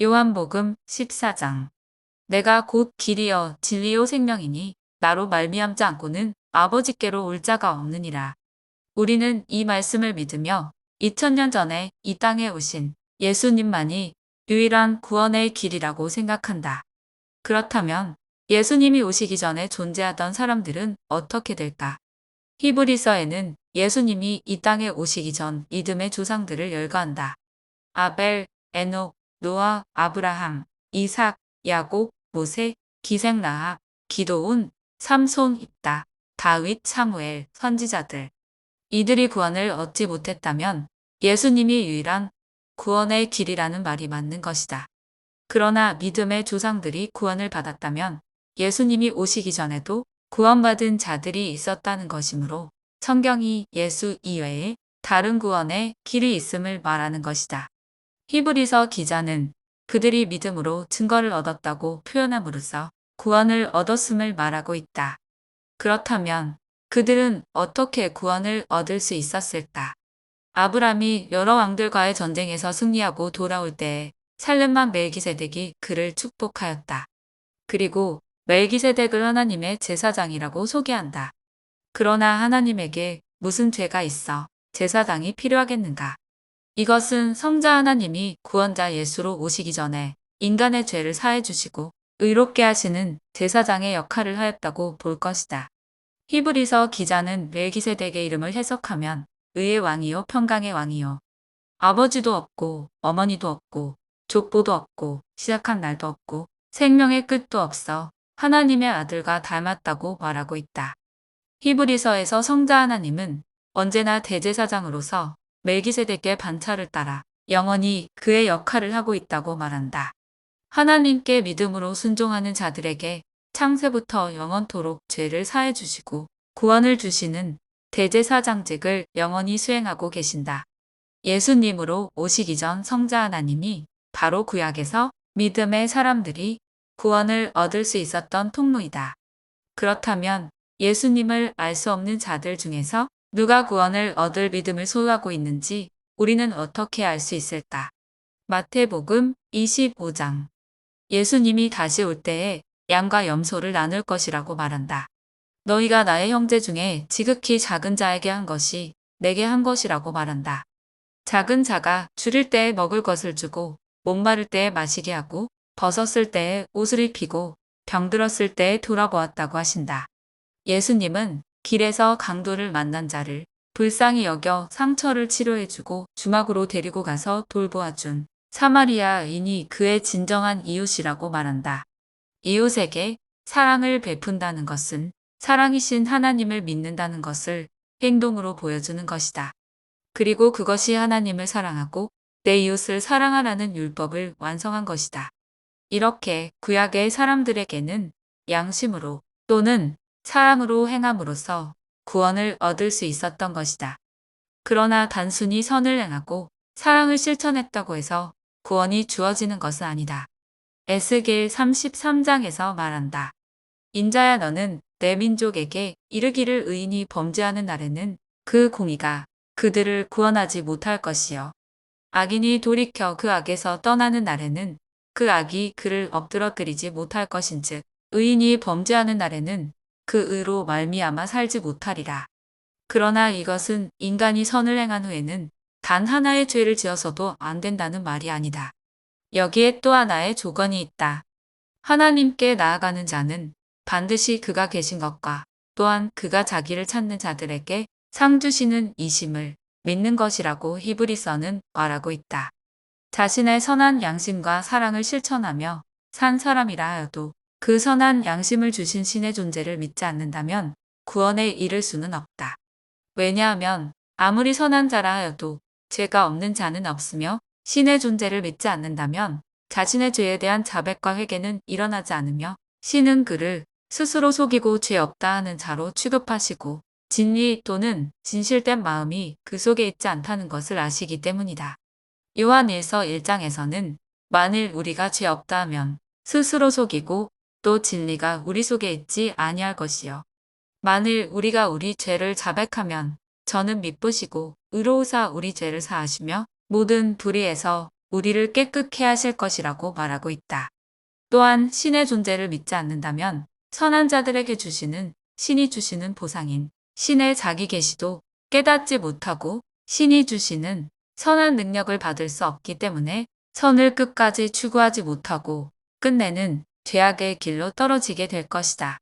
요한복음 14장. 내가 곧 길이요 진리요 생명이니 나로 말미암지 않고는 아버지께로 올 자가 없느니라. 우리는 이 말씀을 믿으며 2000년 전에 이 땅에 오신 예수님만이 유일한 구원의 길이라고 생각한다. 그렇다면 예수님이 오시기 전에 존재하던 사람들은 어떻게 될까? 히브리서에는 예수님이 이 땅에 오시기 전 믿음의 조상들을 열거한다. 아벨, 에녹, 노아, 아브라함, 이삭, 야곱, 모세, 기생 라합, 기도온, 삼손, 입다, 다윗, 사무엘, 선지자들. 이들이 구원을 얻지 못했다면 예수님이 유일한 구원의 길이라는 말이 맞는 것이다. 그러나 믿음의 조상들이 구원을 받았다면 예수님이 오시기 전에도 구원받은 자들이 있었다는 것이므로 성경이 예수 이외에 다른 구원의 길이 있음을 말하는 것이다. 히브리서 기자는 그들이 믿음으로 증거를 얻었다고 표현함으로써 구원을 얻었음을 말하고 있다. 그렇다면 그들은 어떻게 구원을 얻을 수 있었을까? 아브람이 여러 왕들과의 전쟁에서 승리하고 돌아올 때에 살렘만 멜기세덱이 그를 축복하였다. 그리고 멜기세덱을 하나님의 제사장이라고 소개한다. 그러나 하나님에게 무슨 죄가 있어 제사장이 필요하겠는가? 이것은 성자 하나님이 구원자 예수로 오시기 전에 인간의 죄를 사해 주시고 의롭게 하시는 제사장의 역할을 하였다고 볼 것이다. 히브리서 기자는 멜기세덱의 이름을 해석하면 의의 왕이요 평강의 왕이요 아버지도 없고 어머니도 없고 족보도 없고 시작한 날도 없고 생명의 끝도 없어 하나님의 아들과 닮았다고 말하고 있다. 히브리서에서 성자 하나님은 언제나 대제사장으로서 멜기세덱의 반차를 따라 영원히 그의 역할을 하고 있다고 말한다. 하나님께 믿음으로 순종하는 자들에게 창세부터 영원토록 죄를 사해 주시고 구원을 주시는 대제사장직을 영원히 수행하고 계신다. 예수님으로 오시기 전 성자 하나님이 바로 구약에서 믿음의 사람들이 구원을 얻을 수 있었던 통로이다. 그렇다면 예수님을 알 수 없는 자들 중에서 누가 구원을 얻을 믿음을 소유하고 있는지 우리는 어떻게 알 수 있을까? 마태복음 25장. 예수님이 다시 올 때에 양과 염소를 나눌 것이라고 말한다. 너희가 나의 형제 중에 지극히 작은 자에게 한 것이 내게 한 것이라고 말한다. 작은 자가 줄일 때에 먹을 것을 주고 목마를 때에 마시게 하고 벗었을 때에 옷을 입히고 병들었을 때에 돌아보았다고 하신다. 예수님은 길에서 강도를 만난 자를 불쌍히 여겨 상처를 치료해주고 주막으로 데리고 가서 돌보아준 사마리아인이 그의 진정한 이웃이라고 말한다. 이웃에게 사랑을 베푼다는 것은 사랑이신 하나님을 믿는다는 것을 행동으로 보여주는 것이다. 그리고 그것이 하나님을 사랑하고 내 이웃을 사랑하라는 율법을 완성한 것이다. 이렇게 구약의 사람들에게는 양심으로 또는 사랑으로 행함으로써 구원을 얻을 수 있었던 것이다. 그러나 단순히 선을 행하고 사랑을 실천했다고 해서 구원이 주어지는 것은 아니다. 에스겔 33장에서 말한다. 인자야 너는 내 민족에게 이르기를 의인이 범죄하는 날에는 그 공의가 그들을 구원하지 못할 것이요. 악인이 돌이켜 그 악에서 떠나는 날에는 그 악이 그를 엎드러뜨리지 못할 것인즉 의인이 범죄하는 날에는 그 의로 말미암아 살지 못하리라. 그러나 이것은 인간이 선을 행한 후에는 단 하나의 죄를 지어서도 안 된다는 말이 아니다. 여기에 또 하나의 조건이 있다. 하나님께 나아가는 자는 반드시 그가 계신 것과 또한 그가 자기를 찾는 자들에게 상 주시는 이심을 믿는 것이라고 히브리서는 말하고 있다. 자신의 선한 양심과 사랑을 실천하며 산 사람이라 하여도 그 선한 양심을 주신 신의 존재를 믿지 않는다면 구원에 이를 수는 없다. 왜냐하면 아무리 선한 자라 하여도 죄가 없는 자는 없으며 신의 존재를 믿지 않는다면 자신의 죄에 대한 자백과 회개는 일어나지 않으며 신은 그를 스스로 속이고 죄 없다 하는 자로 취급하시고 진리 또는 진실된 마음이 그 속에 있지 않다는 것을 아시기 때문이다. 요한일서 1장에서는 만일 우리가 죄 없다 하면 스스로 속이고 또 진리가 우리 속에 있지 아니할 것이요. 만일 우리가 우리 죄를 자백하면 저는 미쁘시고 의로우사 우리 죄를 사하시며 모든 불의에서 우리를 깨끗게 하실 것이라고 말하고 있다. 또한 신의 존재를 믿지 않는다면 선한 자들에게 주시는 신이 주시는 보상인 신의 자기 계시도 깨닫지 못하고 신이 주시는 선한 능력을 받을 수 없기 때문에 선을 끝까지 추구하지 못하고 끝내는 죄악의 길로 떨어지게 될 것이다.